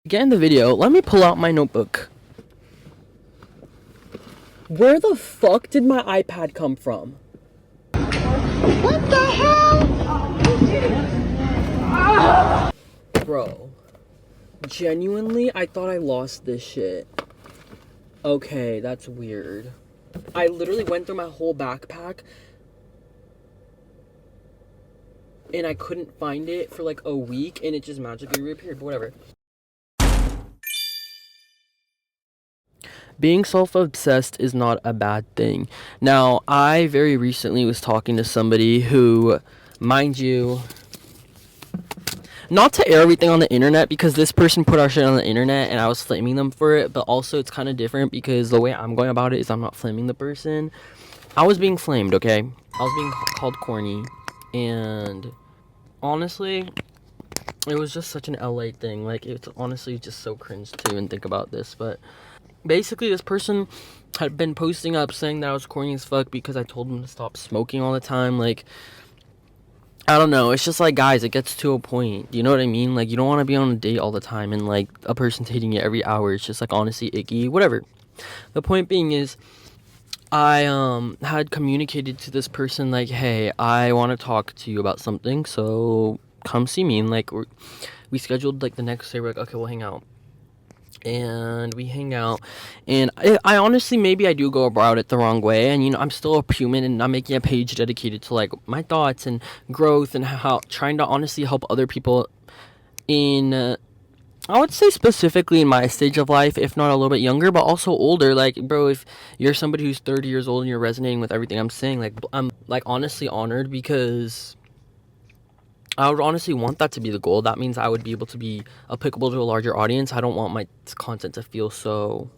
Get in the video, let me pull out my notebook. Where the fuck did my iPad come from? What the hell? Bro, genuinely, I thought I lost this shit. Okay, that's weird. I literally went through my whole backpack and I couldn't find it for like a week and it just magically reappeared, but whatever. Being self-obsessed is not a bad thing. Now, I very recently was talking to somebody who, mind you, not to air everything on the internet because this person put our shit on the internet and I was flaming them for it, but also it's kind of different because the way I'm going about it is I'm not flaming the person. I was being flamed, okay? I was being called corny, and honestly, it was just such an LA thing. Like, it's honestly just so cringe to even think about this, but basically this person had been posting up saying that I was corny as fuck because I told him to stop smoking all the time. Like, I don't know, it's just like, guys, it gets to a point, you know what I mean? Like, you don't want to be on a date all the time and like a person's hitting you every hour. It's just like, honestly, icky, whatever. The point being is, I had communicated to this person like, hey, I want to talk to you about something, so come see me. And like, we scheduled like the next day. We're like, okay, we'll hang out. And we hang out, and I honestly, maybe I do go about it the wrong way, and you know, I'm still a human and I'm making a page dedicated to like my thoughts and growth and how trying to honestly help other people in I would say specifically in my stage of life, if not a little bit younger, but also older. Like, bro, if you're somebody who's 30 years old and you're resonating with everything I'm saying, like, I'm like honestly honored because I would honestly want that to be the goal. That means I would be able to be applicable to a larger audience. I don't want my content to feel so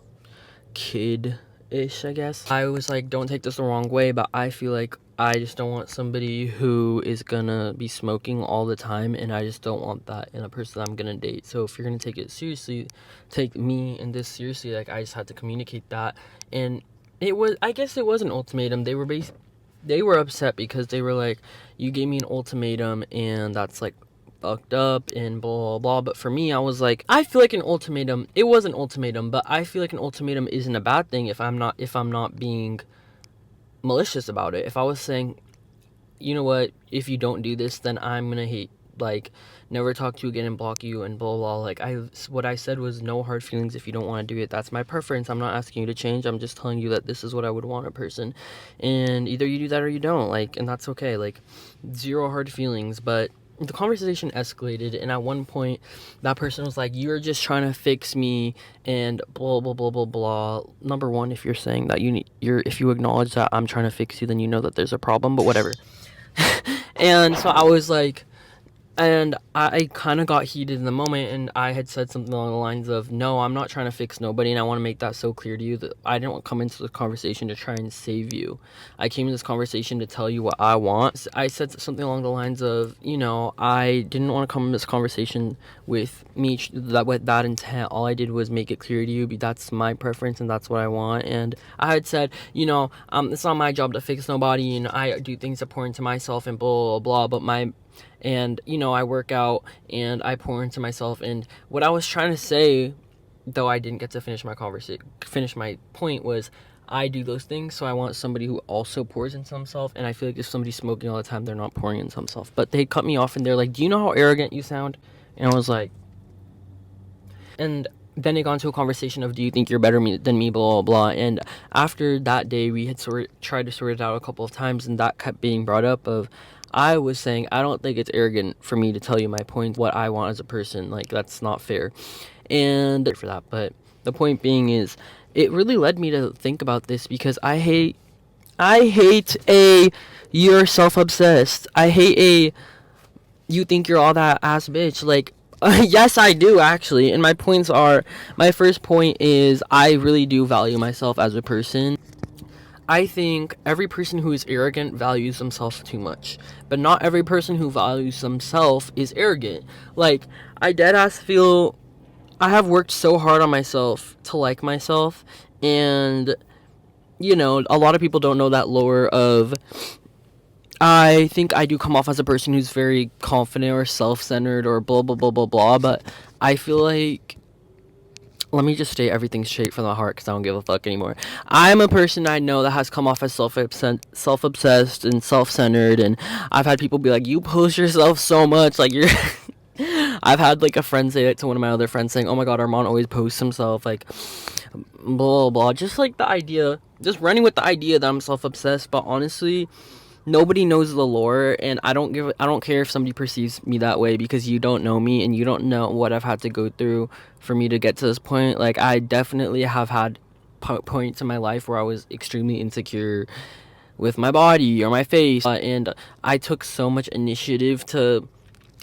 kid-ish, I guess. I was like, don't take this the wrong way, but I feel like I just don't want somebody who is gonna be smoking all the time, and I just don't want that in a person I'm gonna date. So if you're gonna take it seriously, take me and this seriously. Like, I just had to communicate that, and I guess it was an ultimatum. They were upset because they were like, you gave me an ultimatum and that's like fucked up and blah blah blah. But for me, I was like, I feel like it was an ultimatum, but I feel like an ultimatum isn't a bad thing if I'm not being malicious about it. If I was saying, you know what, if you don't do this, then I'm gonna hate, like, never talk to you again and block you and blah blah. Like, what I said was no hard feelings if you don't want to do it. That's my preference. I'm not asking you to change. I'm just telling you that this is what I would want a person, and either you do that or you don't. Like, and that's okay. Like, zero hard feelings. But the conversation escalated, and at one point that person was like, you're just trying to fix me and blah blah blah blah blah. Number one, if you're saying that if you acknowledge that I'm trying to fix you, then you know that there's a problem, but whatever. And so I was like, and I kind of got heated in the moment, and I had said something along the lines of, no, I'm not trying to fix nobody, and I want to make that so clear to you that I didn't come into this conversation to try and save you. I came to this conversation to tell you what I want. I said something along the lines of, you know, I didn't want to come in this conversation with that intent. All I did was make it clear to you, that's my preference, and that's what I want. And I had said, you know, it's not my job to fix nobody, and I do things according to myself and blah, blah, blah, but and, you know, I work out and I pour into myself. And what I was trying to say, though I didn't get to finish my point, was I do those things, so I want somebody who also pours into himself. And I feel like if somebody's smoking all the time, they're not pouring into themselves. But they cut me off and they're like, do you know how arrogant you sound? And I was like, and then it got into a conversation of, do you think you're better than me, blah, blah, blah. And after that day, we had tried to sort it out a couple of times, and that kept being brought up of, I was saying, I don't think it's arrogant for me to tell you my point, what I want as a person. Like, that's not fair. And for that, but the point being is, it really led me to think about this because I hate you're self-obsessed. I hate you think you're all that ass bitch. Like, yes, I do, actually. And my first point is, I really do value myself as a person. I think every person who is arrogant values themselves too much, but not every person who values themselves is arrogant. Like, I deadass feel I have worked so hard on myself to like myself, and, you know, a lot of people don't know that lore of, I think I do come off as a person who's very confident or self-centered or blah blah blah blah blah, but I feel like let me just state everything straight from the heart because I don't give a fuck anymore. I'm a person I know that has come off as self-obsessed and self-centered, and I've had people be like, you post yourself so much, like you're I've had like a friend say it to one of my other friends saying, oh my god, Armaan always posts himself, like blah blah blah, just like the idea, just running with the idea that I'm self-obsessed. But honestly, nobody knows the lore, and I don't care if somebody perceives me that way, because you don't know me and you don't know what I've had to go through for me to get to this point. Like, I definitely have had points in my life where I was extremely insecure with my body or my face, and I took so much initiative to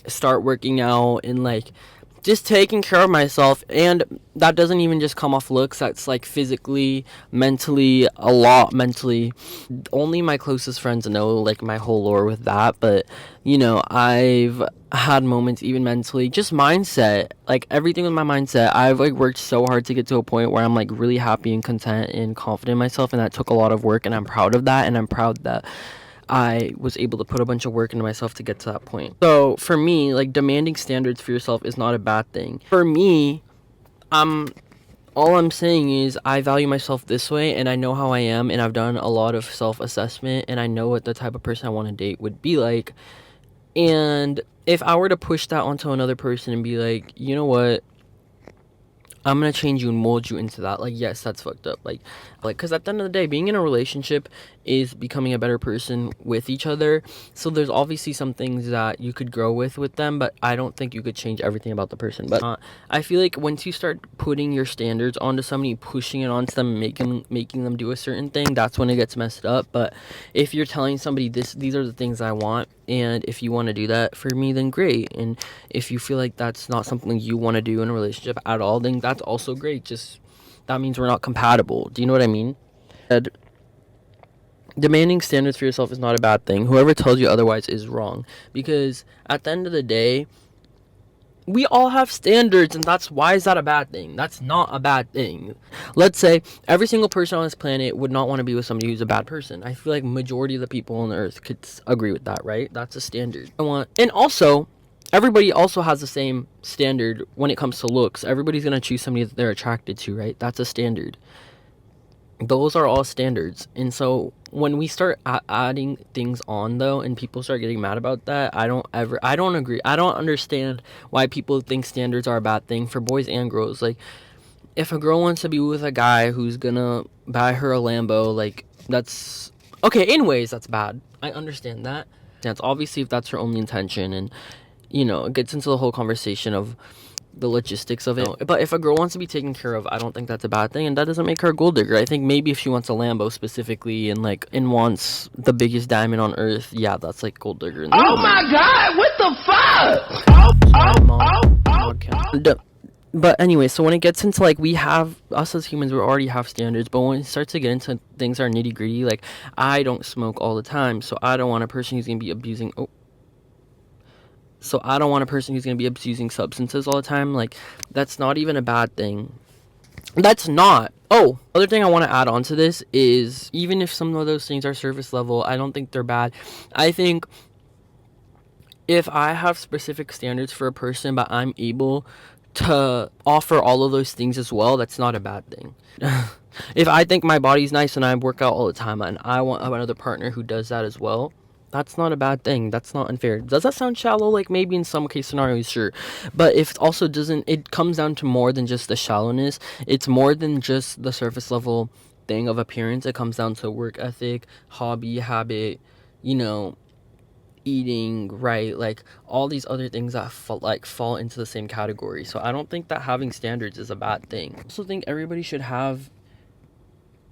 start working out and like just taking care of myself. And that doesn't even just come off looks, that's like physically, mentally, a lot mentally. Only my closest friends know like my whole lore with that. But you know, I've had moments even mentally, just mindset, like everything with my mindset. I've like worked so hard to get to a point where I'm like really happy and content and confident in myself, and that took a lot of work, and I'm proud of that, and I'm proud that I was able to put a bunch of work into myself to get to that point. So for me, like, demanding standards for yourself is not a bad thing. For me, all I'm saying is I value myself this way, and I know how I am, and I've done a lot of self-assessment, and I know what the type of person I want to date would be like. And if I were to push that onto another person and be like, you know what, I'm gonna change you and mold you into that, like, yes, that's fucked up. Like, because at the end of the day, being in a relationship is becoming a better person with each other. So there's obviously some things that you could grow with them, but I don't think you could change everything about the person. But I feel like once you start putting your standards onto somebody, pushing it onto them, making them do a certain thing, that's when it gets messed up. But if you're telling somebody these are the things I want, and if you want to do that for me, then great. And if you feel like that's not something you want to do in a relationship at all, then that's also great. Just that means we're not compatible. Do you know what I mean? And demanding standards for yourself is not a bad thing. Whoever tells you otherwise is wrong, because at the end of the day, we all have standards, and why is that a bad thing? That's not a bad thing. Let's say every single person on this planet would not want to be with somebody who's a bad person. I feel like majority of the people on the earth could agree with that, right? That's a standard. And also, everybody also has the same standard when it comes to looks. Everybody's gonna choose somebody that they're attracted to, right? That's a standard. Those are all standards. And so when we start adding things on, though, and people start getting mad about that, I don't agree. I don't understand why people think standards are a bad thing for boys and girls. Like, if a girl wants to be with a guy who's gonna buy her a Lambo, like, that's okay. Anyways, that's bad. I understand that. That's obviously if that's her only intention, and you know, it gets into the whole conversation of the logistics of it. But if a girl wants to be taken care of, I don't think that's a bad thing, and that doesn't make her a gold digger. I think maybe if she wants a Lambo specifically, and wants the biggest diamond on earth, yeah, that's like gold digger. Oh my god, what the fuck? But anyway, so when it gets into like, us as humans, we already have standards, but when it starts to get into things that are nitty gritty, like, I don't smoke all the time, so I don't want a person who's gonna be abusing substances all the time. Like, that's not even a bad thing. That's not. Oh, other thing I want to add on to this is, even if some of those things are surface level, I don't think they're bad. I think if I have specific standards for a person, but I'm able to offer all of those things as well, that's not a bad thing. If I think my body's nice and I work out all the time, and I want another partner who does that as well, that's not a bad thing. That's not unfair. Does that sound shallow? Like, maybe in some case scenarios, sure. But if it also doesn't, it comes down to more than just the shallowness. It's more than just the surface level thing of appearance. It comes down to work ethic, hobby, habit, you know, eating right, like all these other things that fall into the same category. So I don't think that having standards is a bad thing. I also think everybody should have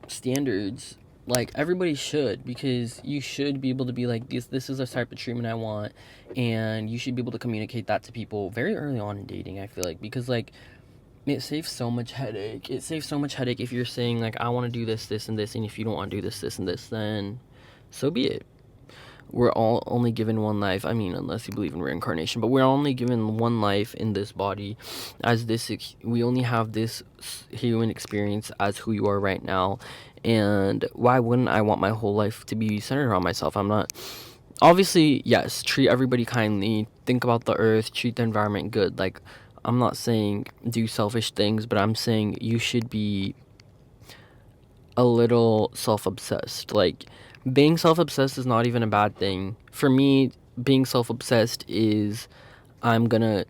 standards. Like, everybody should, because you should be able to be like, this is the type of treatment I want, and you should be able to communicate that to people very early on in dating, I feel like, because like, it saves so much headache. If you're saying like, I want to do this, and this, and if you don't want to do this, and this, then so be it. We're all only given one life. I mean, unless you believe in reincarnation, but we're only given one life in this body. We only have this human experience as who you are right now. And why wouldn't I want my whole life to be centered around myself? I'm not. Obviously, yes, treat everybody kindly. Think about the earth. Treat the environment good. Like, I'm not saying do selfish things, but I'm saying you should be a little self-obsessed. Like, being self-obsessed is not even a bad thing. For me, being self-obsessed is I'm gonna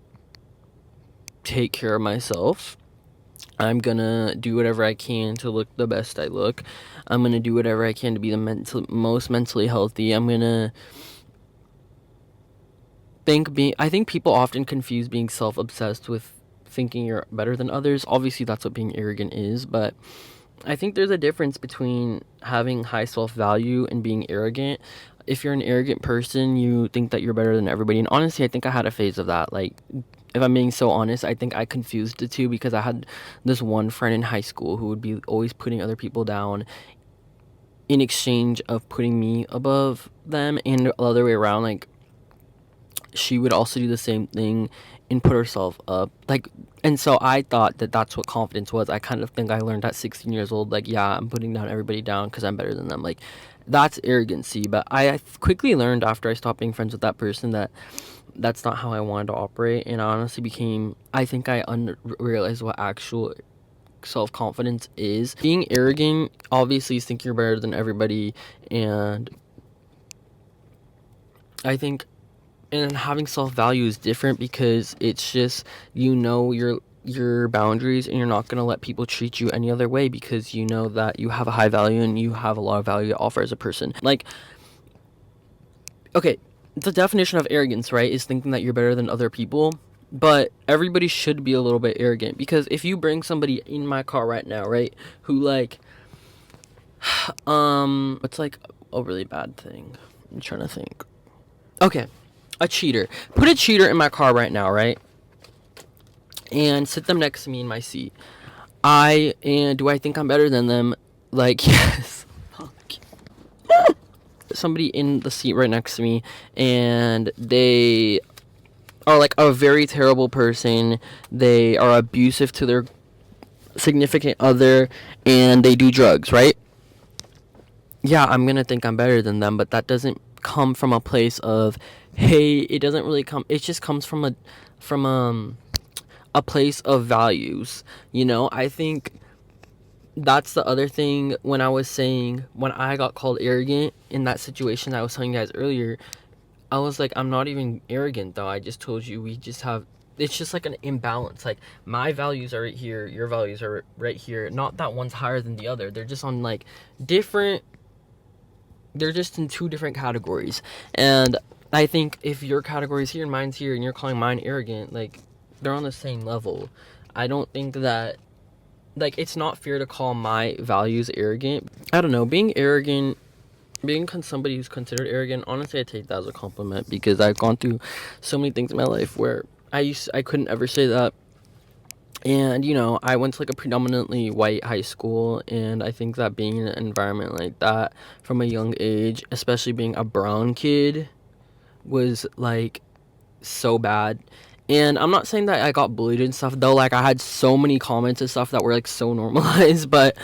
take care of myself. I'm gonna do whatever I can to look the best I look. I'm gonna do whatever I can to be the most mentally healthy. I think people often confuse being self-obsessed with thinking you're better than others. Obviously, that's what being arrogant is, but I think there's a difference between having high self-value and being arrogant. If you're an arrogant person, you think that you're better than everybody. And honestly, I think I had a phase of that. Like, if I'm being so honest, I think I confused the two because I had this one friend in high school who would be always putting other people down in exchange of putting me above them, and the other way around. Like, she would also do the same thing and put herself up. Like, and so I thought that that's what confidence was. I kind of think I learned at 16 years old, like, yeah, I'm putting down everybody down because I'm better than them. Like, that's arrogancy. But I quickly learned after I stopped being friends with that person that that's not how I wanted to operate. And I honestly I think I realized what actual self-confidence is. Being arrogant obviously is thinking you're better than everybody. And I think, and having self-value is different because it's just, your boundaries, and you're not going to let people treat you any other way because you know that you have a high value and you have a lot of value to offer as a person. Like, okay, the definition of arrogance, right, is thinking that you're better than other people. But everybody should be a little bit arrogant, because if you bring somebody in my car right now, right, who, like, it's like a really bad thing. I'm trying to think. Okay, a cheater. Put a cheater in my car right now, right? And sit them next to me in my seat. Do I think I'm better than them? Like, yes. Somebody in the seat right next to me, and they are like a very terrible person. They are abusive to their significant other, and they do drugs, right? Yeah, I'm gonna think I'm better than them, but that doesn't come from a place of, hey, it doesn't really come, it just comes from a place of values. I think that's the other thing. When I got called arrogant in that situation that I was telling you guys earlier, I was like, I'm not even arrogant though. I just told you it's just like an imbalance. Like, my values are right here, your values are right here. Not that one's higher than the other. They're just on like they're just in two different categories. And I think if your category's here and mine's here and you're calling mine arrogant, like, they're on the same level. I don't think that, like, it's not fair to call my values arrogant. I don't know, being somebody who's considered arrogant, honestly, I take that as a compliment, because I've gone through so many things in my life where I couldn't ever say that. And, I went to like a predominantly white high school, and I think that being in an environment like that from a young age, especially being a brown kid, was like so bad. And I'm not saying that I got bullied and stuff though. Like, I had so many comments and stuff that were like so normalized, but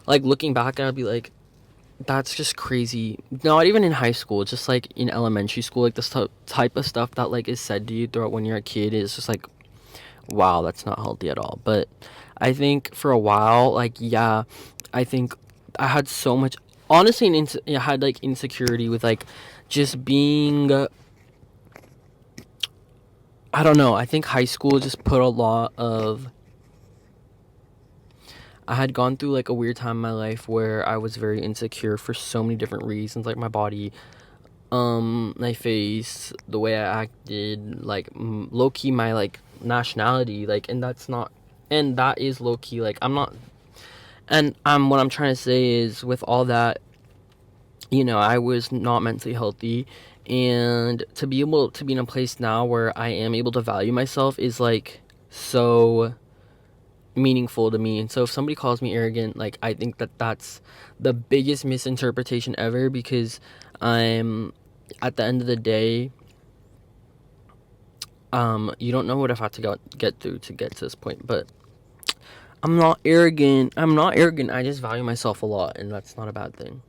like looking back, I'd be like, that's just crazy. Not even in high school, just like in elementary school, like this type of stuff that like is said to you throughout when you're a kid is just like, wow, that's not healthy at all. But I think for a while, like, yeah, I think I had so much, honestly, I had like insecurity with like just being, I don't know, I think high school just put a lot of, I had gone through like a weird time in my life where I was very insecure for so many different reasons, like my body, my face, the way I acted, like low-key my like nationality, like, and that is low-key, like, I'm not, and what I'm trying to say is, with all that, I was not mentally healthy, and to be able to be in a place now where I am able to value myself is like so meaningful to me. And so if somebody calls me arrogant, like, I think that that's the biggest misinterpretation ever, because I'm, at the end of the day, you don't know what I've had to get through to get to this point. But I'm not arrogant. I just value myself a lot, and that's not a bad thing.